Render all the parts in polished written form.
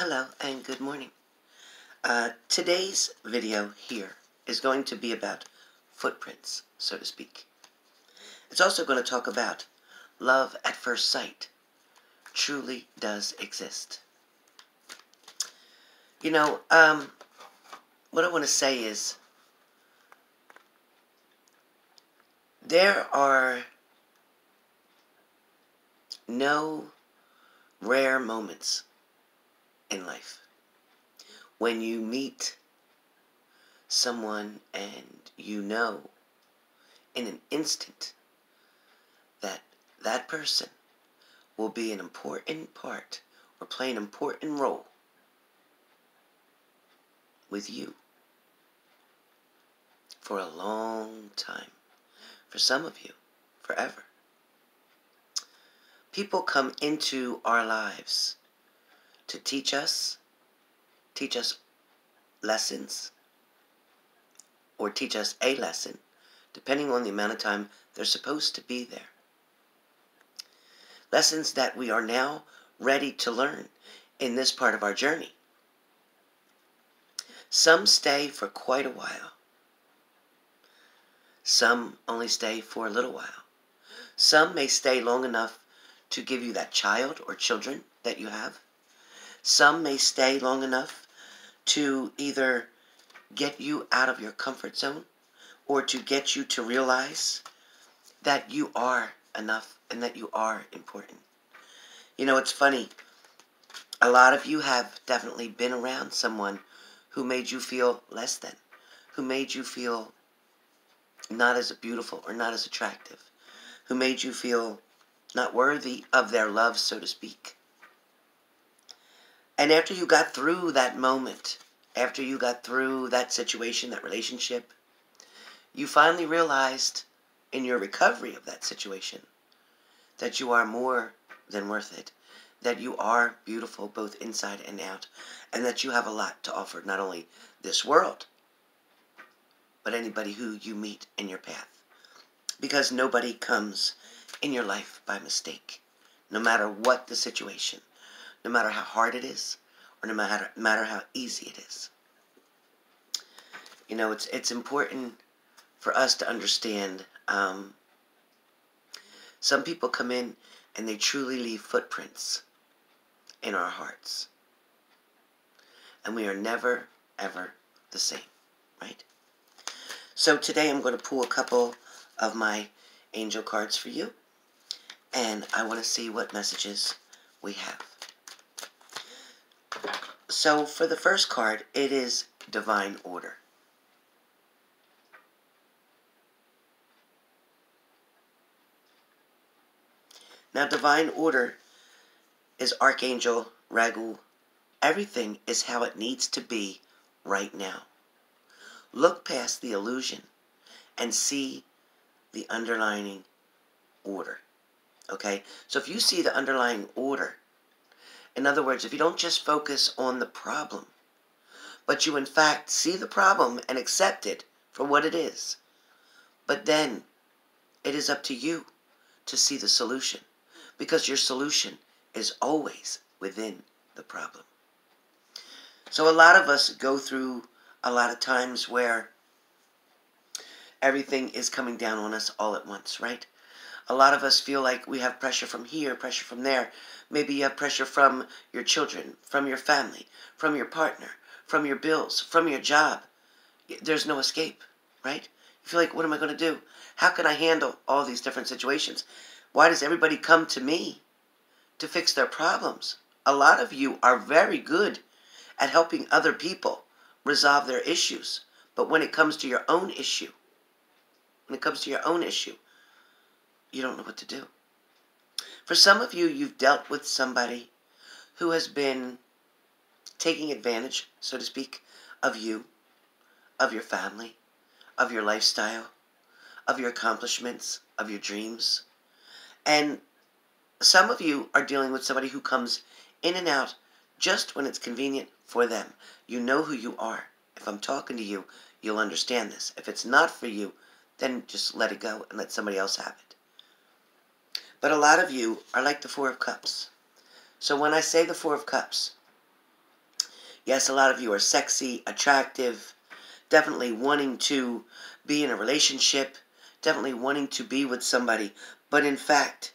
Hello and good morning. Today's video here is going to be about footprints, so to speak. It's also going to talk about love at first sight truly does exist. What I want to say is there are no rare moments in life when you meet someone and you know in an instant that that person will be an important part or play an important role with you for a long time. For some of you, forever. People come into our lives to teach us lessons, or teach us a lesson, depending on the amount of time they're supposed to be there. Lessons that we are now ready to learn in this part of our journey. Some stay for quite a while. Some only stay for a little while. Some may stay long enough to give you that child or children that you have. Some may stay long enough to either get you out of your comfort zone or to get you to realize that you are enough and that you are important. You know, it's funny. A lot of you have definitely been around someone who made you feel less than, who made you feel not as beautiful or not as attractive, who made you feel not worthy of their love, so to speak. And after you got through that moment, after you got through that situation, that relationship, you finally realized in your recovery of that situation that you are more than worth it, that you are beautiful both inside and out, and that you have a lot to offer not only this world, but anybody who you meet in your path. Because nobody comes in your life by mistake, no matter what the situation, no matter how hard it is, or no matter how easy it is. You know, it's important for us to understand, some people come in and they truly leave footprints in our hearts. And we are never, ever the same, right? So today I'm going to pull a couple of my angel cards for you. And I want to see what messages we have. So for the first card, it is Divine Order. Now, Divine Order is Archangel Raguel. Everything is how it needs to be right now. Look past the illusion and see the underlying order. Okay? So if you see the underlying order, in other words, if you don't just focus on the problem, but you in fact see the problem and accept it for what it is, but then it is up to you to see the solution, because your solution is always within the problem. So a lot of us go through a lot of times where everything is coming down on us all at once, right? A lot of us feel like we have pressure from here, pressure from there. Maybe you have pressure from your children, from your family, from your partner, from your bills, from your job. There's no escape, right? You feel like, what am I going to do? How can I handle all these different situations? Why does everybody come to me to fix their problems? A lot of you are very good at helping other people resolve their issues. But when it comes to your own issue, you don't know what to do. For some of you, you've dealt with somebody who has been taking advantage, so to speak, of you, of your family, of your lifestyle, of your accomplishments, of your dreams. And some of you are dealing with somebody who comes in and out just when it's convenient for them. You know who you are. If I'm talking to you, you'll understand this. If it's not for you, then just let it go and let somebody else have it. But a lot of you are like the Four of Cups. So when I say the Four of Cups, Yes, a lot of you are sexy, attractive, definitely wanting to be in a relationship, definitely wanting to be with somebody. But in fact,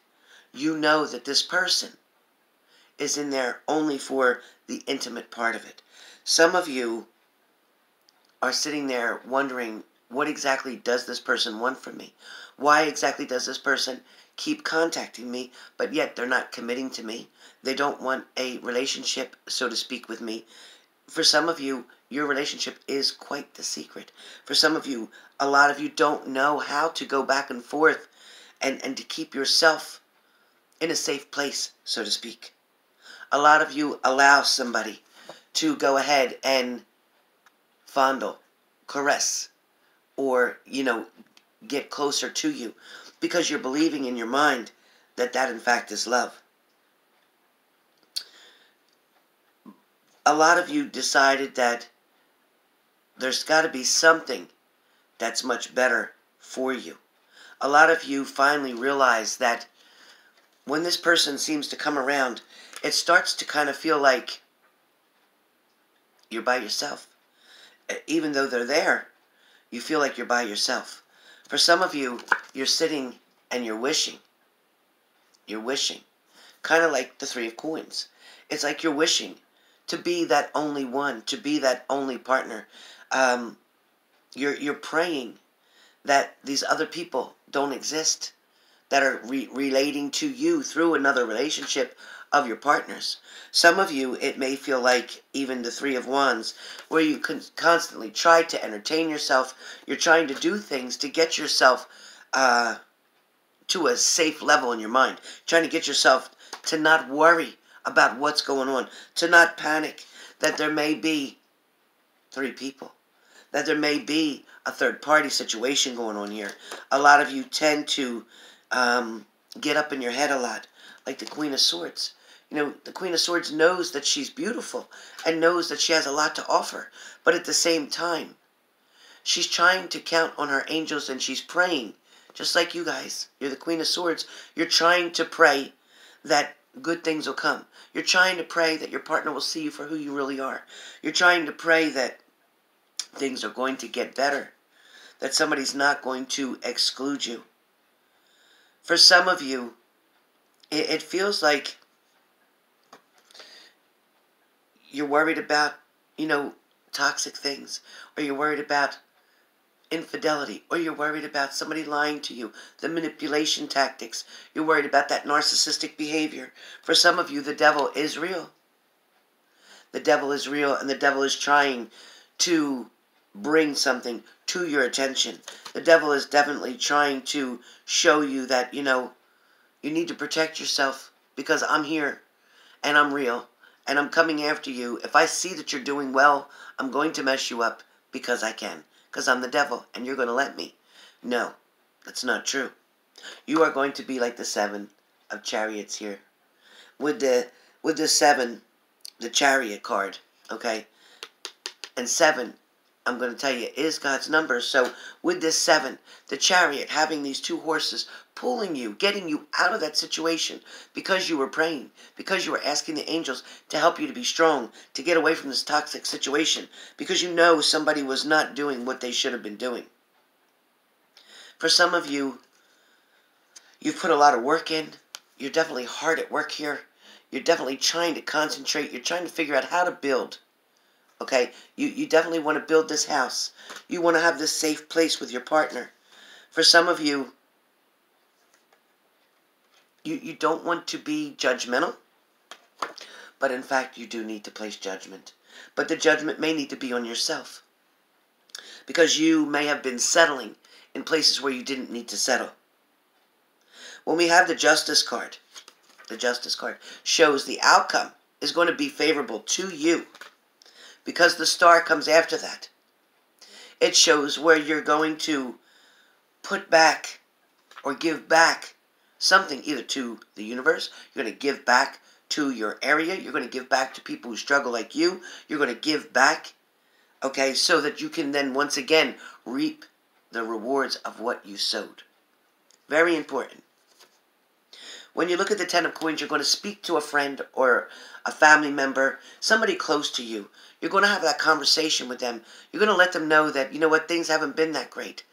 you know that this person is in there only for the intimate part of it. Some of you are sitting there wondering, what exactly does this person want from me? Why exactly does this person keep contacting me, but yet they're not committing to me? They don't want a relationship, so to speak, with me. For some of you, your relationship is quite the secret. For some of you, a lot of you don't know how to go back and forth and to keep yourself in a safe place, so to speak. A lot of you allow somebody to go ahead and fondle, caress, or, get closer to you because you're believing in your mind that that in fact is love. A lot of you decided that there's got to be something that's much better for you. A lot of you finally realize that when this person seems to come around, it starts to kind of feel like you're by yourself. Even though they're there, you feel like you're by yourself. For some of you, you're sitting and you're wishing. You're wishing. Kind of like the Three of Coins. It's like you're wishing to be that only one, to be that only partner. You're praying that these other people don't exist, that are relating to you through another relationship of your partners. Some of you, it may feel like even the Three of Wands, where you can constantly try to entertain yourself. You're trying to do things to get yourself to a safe level in your mind. Trying to get yourself to not worry about what's going on. To not panic that there may be three people. That there may be a third-party situation going on here. A lot of you tend to get up in your head a lot, like the Queen of Swords. The Queen of Swords knows that she's beautiful and knows that she has a lot to offer. But at the same time, she's trying to count on her angels and she's praying. Just like you guys. You're the Queen of Swords. You're trying to pray that good things will come. You're trying to pray that your partner will see you for who you really are. You're trying to pray that things are going to get better. That somebody's not going to exclude you. For some of you, it feels like you're worried about, toxic things. Or you're worried about infidelity. Or you're worried about somebody lying to you. The manipulation tactics. You're worried about that narcissistic behavior. For some of you, the devil is real. The devil is real, and the devil is trying to bring something to your attention. The devil is definitely trying to show you that, you need to protect yourself because I'm here and I'm real and I'm coming after you. If I see that you're doing well, I'm going to mess you up because I can. Because I'm the devil and you're going to let me. No, that's not true. You are going to be like the Seven of Chariots here. With the Seven, the Chariot card, okay? And 7, I'm going to tell you, is God's number. So with this 7, the Chariot, having these two horses pulling you, getting you out of that situation because you were praying, because you were asking the angels to help you to be strong, to get away from this toxic situation, because you know somebody was not doing what they should have been doing. For some of you, you've put a lot of work in. You're definitely hard at work here. You're definitely trying to concentrate. You're trying to figure out how to build. Okay? You definitely want to build this house. You want to have this safe place with your partner. For some of you, you don't want to be judgmental. But in fact, you do need to place judgment. But the judgment may need to be on yourself. Because you may have been settling in places where you didn't need to settle. When we have the Justice card shows the outcome is going to be favorable to you. Because the Star comes after that. It shows where you're going to put back or give back something either to the universe. You're going to give back to your area. You're going to give back to people who struggle like you. You're going to give back, okay, so that you can then once again reap the rewards of what you sowed. Very important. When you look at the Ten of Coins, you're going to speak to a friend or a family member, somebody close to you. You're going to have that conversation with them. You're going to let them know that, you know what, things haven't been that great.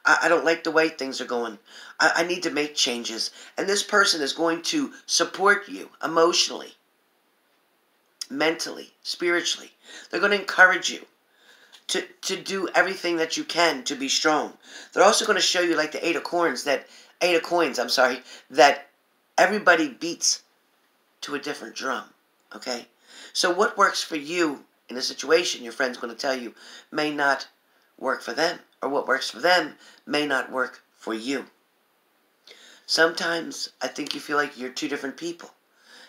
I don't like the way things are going. I need to make changes. And this person is going to support you emotionally, mentally, spiritually. They're going to encourage you to do everything that you can to be strong. They're also going to show you, like the Eight of Coins, that everybody beats to a different drum. Okay? So what works for you in a situation, your friend's going to tell you, may not work for them. Or what works for them may not work for you. Sometimes I think you feel like you're two different people.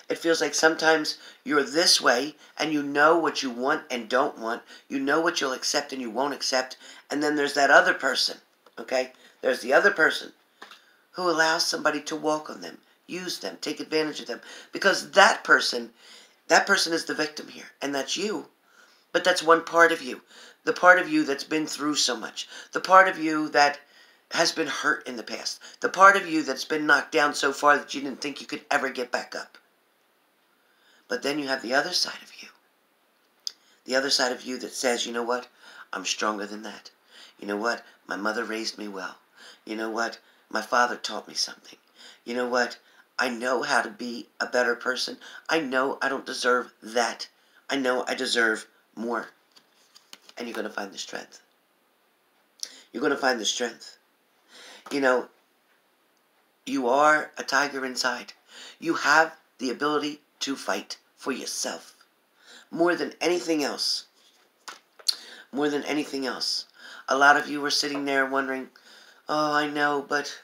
It feels like sometimes you're this way and you know what you want and don't want. You know what you'll accept and you won't accept. And then there's that other person. Okay? There's the other person who allows somebody to walk on them, use them, take advantage of them. Because that person is the victim here. And that's you. But that's one part of you. The part of you that's been through so much. The part of you that has been hurt in the past. The part of you that's been knocked down so far that you didn't think you could ever get back up. But then you have the other side of you. The other side of you that says, you know what? I'm stronger than that. You know what? My mother raised me well. You know what? My father taught me something. You know what? I know how to be a better person. I know I don't deserve that. I know I deserve more. And you're going to find the strength. You're going to find the strength. You know, you are a tiger inside. You have the ability to fight for yourself. More than anything else. More than anything else. A lot of you are sitting there wondering, oh, I know, but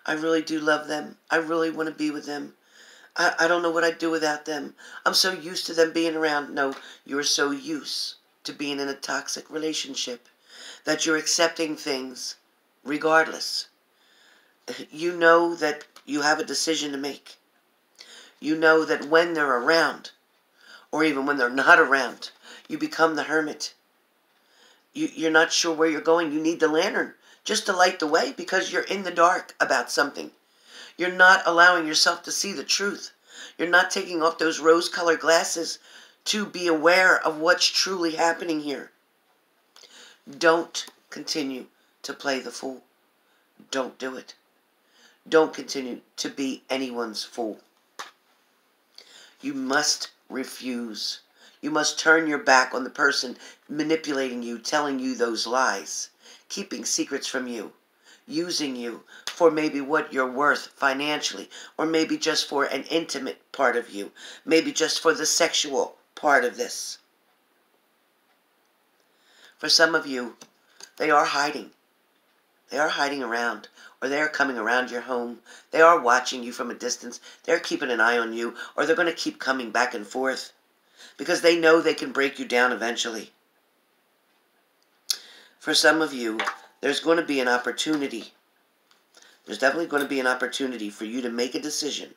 I really do love them. I really want to be with them. I don't know what I'd do without them. I'm so used to them being around. No, you're so used to being in a toxic relationship that you're accepting things regardless. You know that you have a decision to make. You know that when they're around, or even when they're not around, you become the hermit. You're not sure where you're going. You need the lantern just to light the way because you're in the dark about something. You're not allowing yourself to see the truth. You're not taking off those rose-colored glasses to be aware of what's truly happening here. Don't continue to play the fool. Don't do it. Don't continue to be anyone's fool. You must refuse. You must turn your back on the person manipulating you, telling you those lies, keeping secrets from you, using you for maybe what you're worth financially, or maybe just for an intimate part of you, maybe just for the sexual part of this. For some of you, they are hiding. They are hiding around, or they are coming around your home. They are watching you from a distance. They're keeping an eye on you, or they're going to keep coming back and forth because they know they can break you down eventually. For some of you, there's going to be an opportunity. There's definitely going to be an opportunity for you to make a decision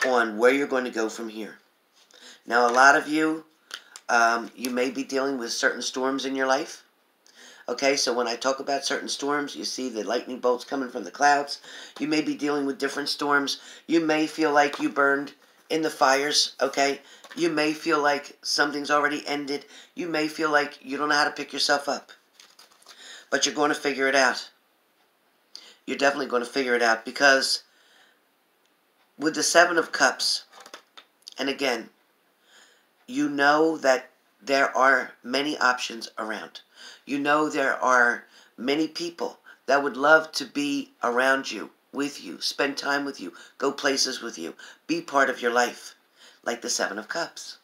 on where you're going to go from here. Now, a lot of you, you may be dealing with certain storms in your life. Okay, so when I talk about certain storms, you see the lightning bolts coming from the clouds. You may be dealing with different storms. You may feel like you burned in the fires, okay? You may feel like something's already ended. You may feel like you don't know how to pick yourself up. But you're going to figure it out. You're definitely going to figure it out because with the Seven of Cups, and again, you know that there are many options around. You know there are many people that would love to be around you, with you, spend time with you, go places with you, be part of your life, like the Seven of Cups.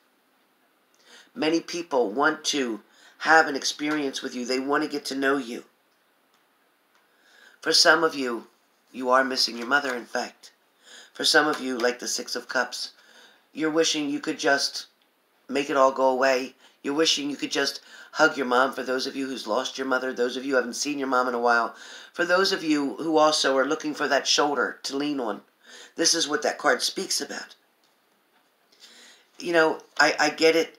Many people want to have an experience with you. They want to get to know you. For some of you, you are missing your mother, in fact. For some of you, like the Six of Cups, you're wishing you could just make it all go away. You're wishing you could just hug your mom, for those of you who's lost your mother, those of you who haven't seen your mom in a while, for those of you who also are looking for that shoulder to lean on. This is what that card speaks about. You know, I get it.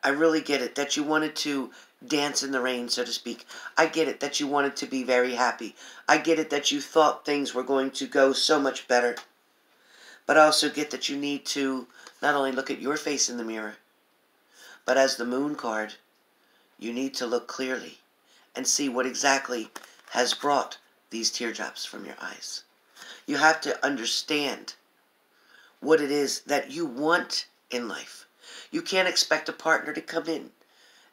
I really get it that you wanted to dance in the rain, so to speak. I get it that you wanted to be very happy. I get it that you thought things were going to go so much better. But also get that you need to not only look at your face in the mirror, but as the moon card, you need to look clearly and see what exactly has brought these teardrops from your eyes. You have to understand what it is that you want in life. You can't expect a partner to come in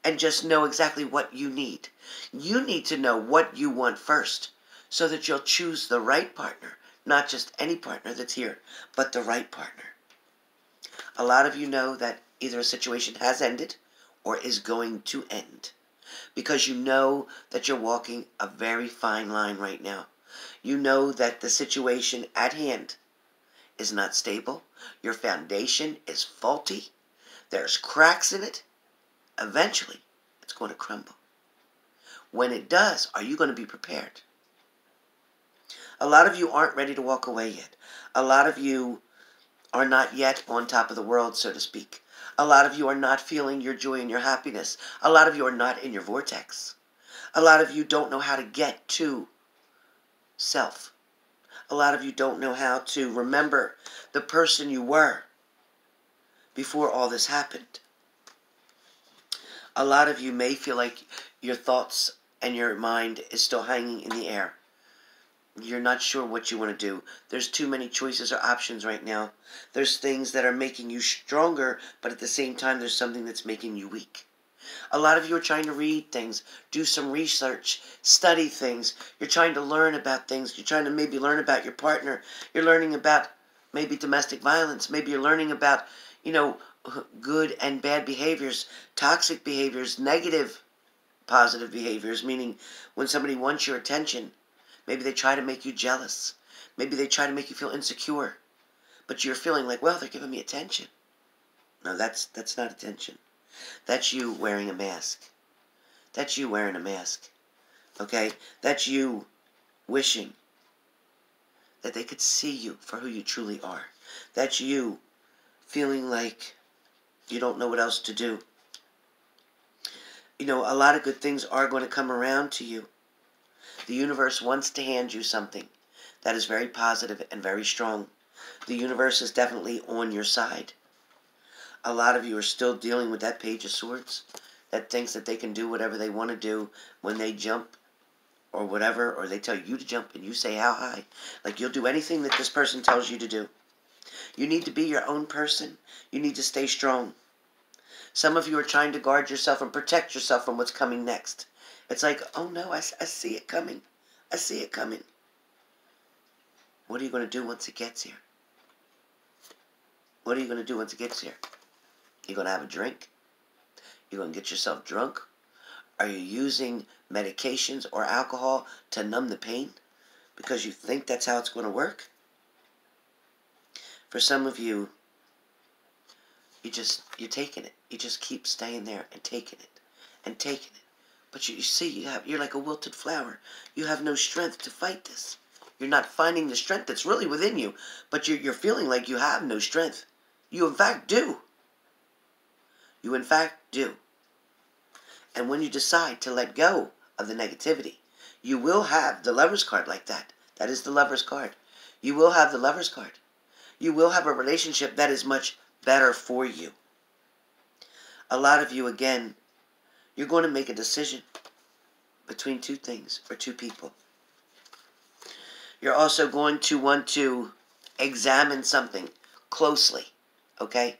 and just know exactly what you need. You need to know what you want first so that you'll choose the right partner, not just any partner that's here, but the right partner. A lot of you know that either a situation has ended or is going to end because you know that you're walking a very fine line right now. You know that the situation at hand is not stable. Your foundation is faulty. There's cracks in it. Eventually, it's going to crumble. When it does, are you going to be prepared? A lot of you aren't ready to walk away yet. A lot of you are not yet on top of the world, so to speak. A lot of you are not feeling your joy and your happiness. A lot of you are not in your vortex. A lot of you don't know how to get to self. A lot of you don't know how to remember the person you were before all this happened. A lot of you may feel like your thoughts and your mind is still hanging in the air. You're not sure what you want to do. There's too many choices or options right now. There's things that are making you stronger, but at the same time, there's something that's making you weak. A lot of you are trying to read things, do some research, study things. You're trying to learn about things. You're trying to maybe learn about your partner. You're learning about maybe domestic violence. Maybe you're learning about, good and bad behaviors, toxic behaviors, negative, positive behaviors, meaning when somebody wants your attention, maybe they try to make you jealous. Maybe they try to make you feel insecure. But you're feeling like, well, they're giving me attention. No, that's not attention. That's you wearing a mask. That's you wearing a mask. Okay? That's you wishing that they could see you for who you truly are. That's you feeling like you don't know what else to do. A lot of good things are going to come around to you. The universe wants to hand you something that is very positive and very strong. The universe is definitely on your side. A lot of you are still dealing with that Page of Swords that thinks that they can do whatever they want to do when they jump or whatever, or they tell you to jump and you say how high. Like you'll do anything that this person tells you to do. You need to be your own person. You need to stay strong. Some of you are trying to guard yourself and protect yourself from what's coming next. It's like, oh no, I see it coming. I see it coming. What are you going to do once it gets here? What are you going to do once it gets here? You're going to have a drink? You're going to get yourself drunk? Are you using medications or alcohol to numb the pain because you think that's how it's going to work? For some of you, you're taking it. You just keep staying there and taking it and taking it. But you see, you're like a wilted flower. You have no strength to fight this. You're not finding the strength that's really within you, but you're feeling like you have no strength. You in fact do. You in fact do. And when you decide to let go of the negativity, you will have the Lover's card like that. That is the Lover's card. You will have the Lover's card. You will have a relationship that is much better for you. A lot of you, again, you're going to make a decision between two things or two people. You're also going to want to examine something closely, okay?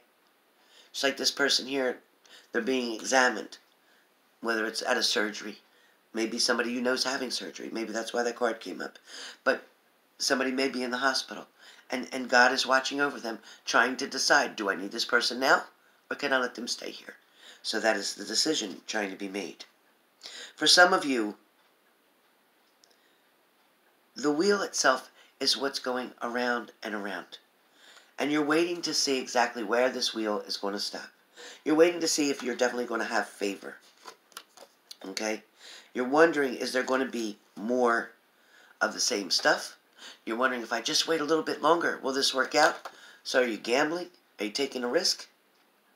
Just like this person here, they're being examined, whether it's at a surgery. Maybe somebody you know is having surgery. Maybe that's why that card came up. But somebody may be in the hospital, and God is watching over them, trying to decide, do I need this person now, or can I let them stay here? So that is the decision trying to be made. For some of you, the wheel itself is what's going around and around. And you're waiting to see exactly where this wheel is going to stop. You're waiting to see if you're definitely going to have favor. Okay? You're wondering, is there going to be more of the same stuff? You're wondering, if I just wait a little bit longer, will this work out? So are you gambling? Are you taking a risk?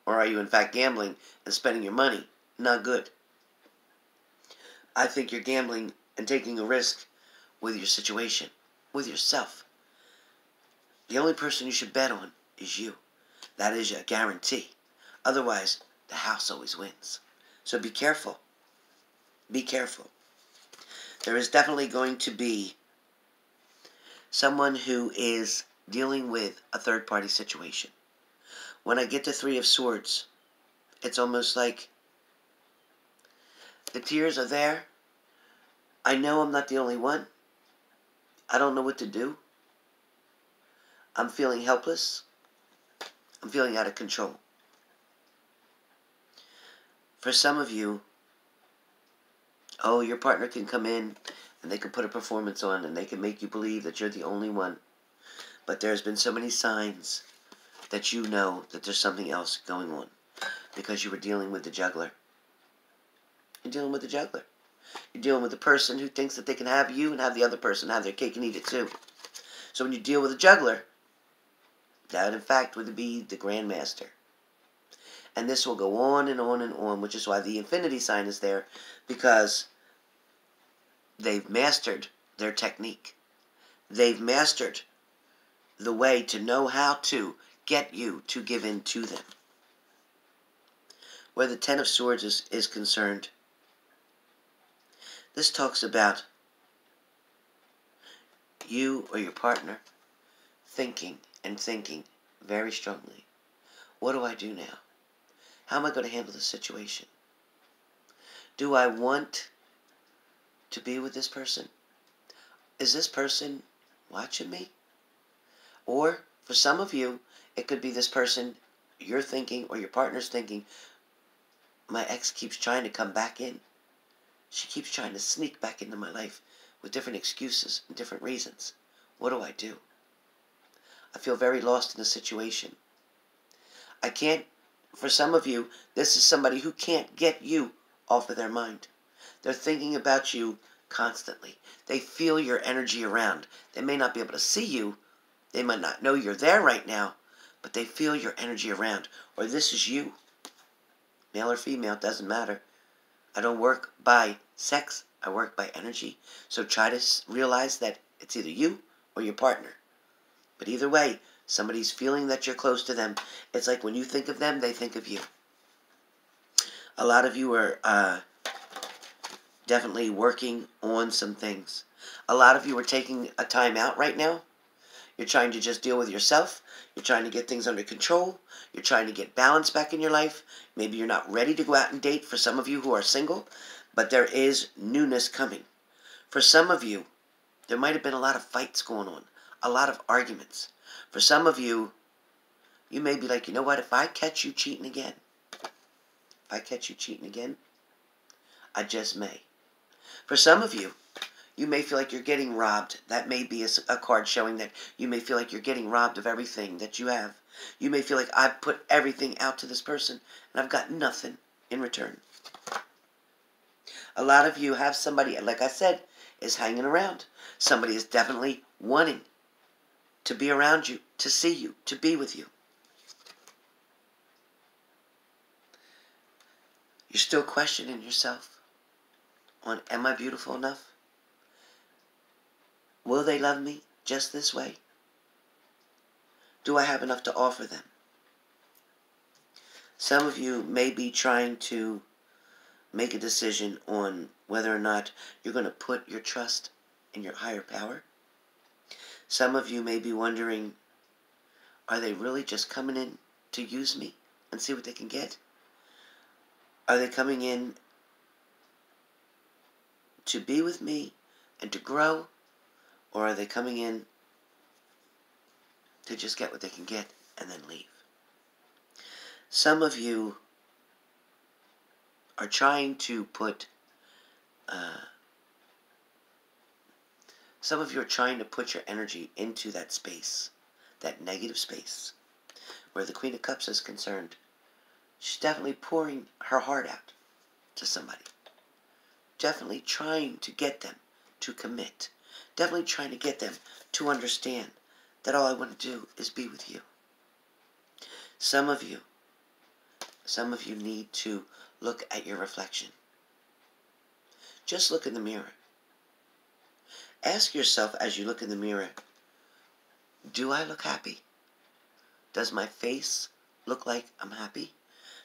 Or are you in fact gambling and spending your money? Not good. I think you're gambling and taking a risk with your situation, with yourself. The only person you should bet on is you. That is a guarantee. Otherwise, the house always wins. So be careful. Be careful. There is definitely going to be someone who is dealing with a third-party situation. When I get to Three of Swords, it's almost like the tears are there. I know I'm not the only one. I don't know what to do. I'm feeling helpless. I'm feeling out of control. For some of you, your partner can come in and they can put a performance on and they can make you believe that you're the only one. But there's been so many signs that you know that there's something else going on because you were dealing with the juggler. You're dealing with the juggler. You're dealing with the person who thinks that they can have you and have the other person have their cake and eat it too. So when you deal with a juggler, that in fact would be the grandmaster. And this will go on and on and on, which is why the infinity sign is there, because they've mastered their technique. They've mastered the way to know how to get you to give in to them. Where the Ten of Swords is concerned, this talks about you or your partner thinking and thinking very strongly. What do I do now? How am I going to handle this situation? Do I want to be with this person? Is this person watching me? Or, for some of you, it could be this person you're thinking or your partner's thinking, my ex keeps trying to come back in. She keeps trying to sneak back into my life with different excuses and different reasons. What do I do? I feel very lost in the situation. For some of you, this is somebody who can't get you off of their mind. They're thinking about you constantly. They feel your energy around. They may not be able to see you. They might not know you're there right now, but they feel your energy around. Or this is you. Male or female, it doesn't matter. I don't work by sex. I work by energy. So try to realize that it's either you or your partner. But either way, somebody's feeling that you're close to them. It's like when you think of them, they think of you. A lot of you are definitely working on some things. A lot of you are taking a time out right now. You're trying to just deal with yourself. You're trying to get things under control. You're trying to get balance back in your life. Maybe you're not ready to go out and date for some of you who are single, but there is newness coming. For some of you, there might have been a lot of fights going on, a lot of arguments. For some of you, you may be like, you know what, if I catch you cheating again, I just may. For some of you, you may feel like you're getting robbed. That may be a card showing that you may feel like you're getting robbed of everything that you have. You may feel like I've put everything out to this person and I've got nothing in return. A lot of you have somebody, like I said, is hanging around. Somebody is definitely wanting to be around you, to see you, to be with you. You're still questioning yourself on, am I beautiful enough? Will they love me just this way? Do I have enough to offer them? Some of you may be trying to make a decision on whether or not you're going to put your trust in your higher power. Some of you may be wondering, are they really just coming in to use me and see what they can get? Are they coming in to be with me and to grow? Or are they coming in to just get what they can get and then leave? Some of you are trying to put your energy into that space, that negative space, where the Queen of Cups is concerned. She's definitely pouring her heart out to somebody. Definitely trying to get them to commit. Definitely trying to get them to understand that all I want to do is be with you. Some of you need to look at your reflection. Just look in the mirror. Ask yourself as you look in the mirror, Do I look happy? Does my face look like I'm happy?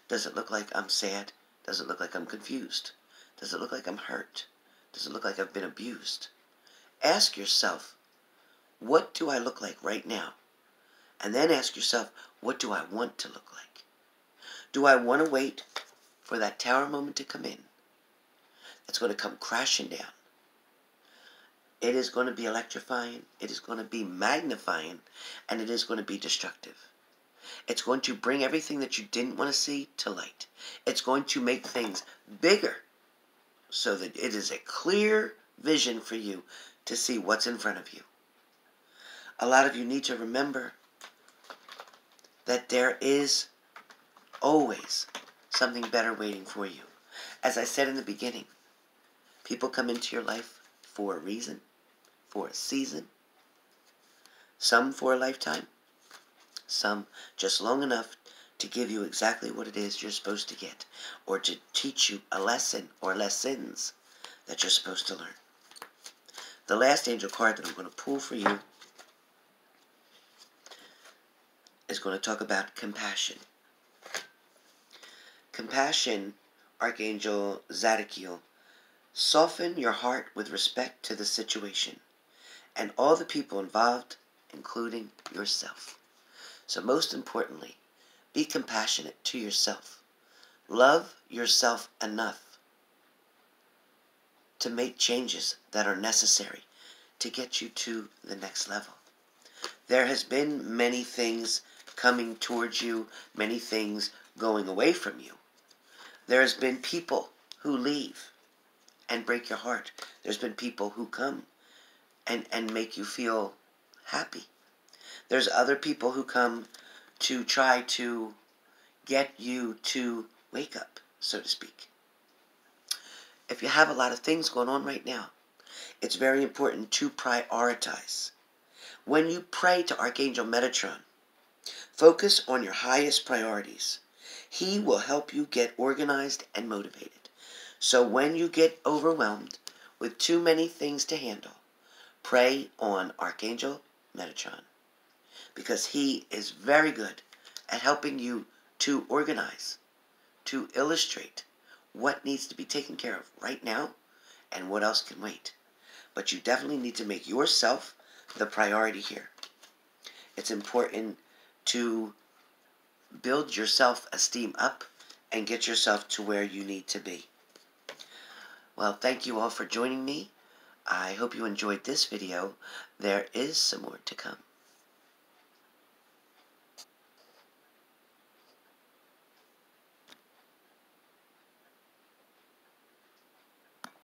Does it look like I'm sad? Does it look like I'm confused? Does it look like I'm hurt? Does it look like I've been abused? Ask yourself, what do I look like right now? And then ask yourself, what do I want to look like? Do I want to wait for that tower moment to come in? That's going to come crashing down. It is going to be electrifying, it is going to be magnifying, and it is going to be destructive. It's going to bring everything that you didn't want to see to light. It's going to make things bigger so that it is a clear vision for you to see what's in front of you. A lot of you need to remember that there is always something better waiting for you. As I said in the beginning, people come into your life for a reason, for a season, some for a lifetime, some just long enough to give you exactly what it is you're supposed to get, or to teach you a lesson or lessons that you're supposed to learn. The last angel card that I'm going to pull for you is going to talk about compassion. Compassion, Archangel Zadkiel, soften your heart with respect to the situation and all the people involved, including yourself. So most importantly, be compassionate to yourself. Love yourself enough to make changes that are necessary to get you to the next level. There has been many things coming towards you, many things going away from you. There has been people who leave and break your heart. There's been people who come and make you feel happy. There's other people who come to try to get you to wake up, so to speak. If you have a lot of things going on right now, it's very important to prioritize. When you pray to Archangel Metatron, focus on your highest priorities. He will help you get organized and motivated. So when you get overwhelmed with too many things to handle, pray on Archangel Metatron, because he is very good at helping you to organize, to illustrate what needs to be taken care of right now and what else can wait. But you definitely need to make yourself the priority here. It's important to build your self-esteem up and get yourself to where you need to be. Well, thank you all for joining me. I hope you enjoyed this video. There is some more to come.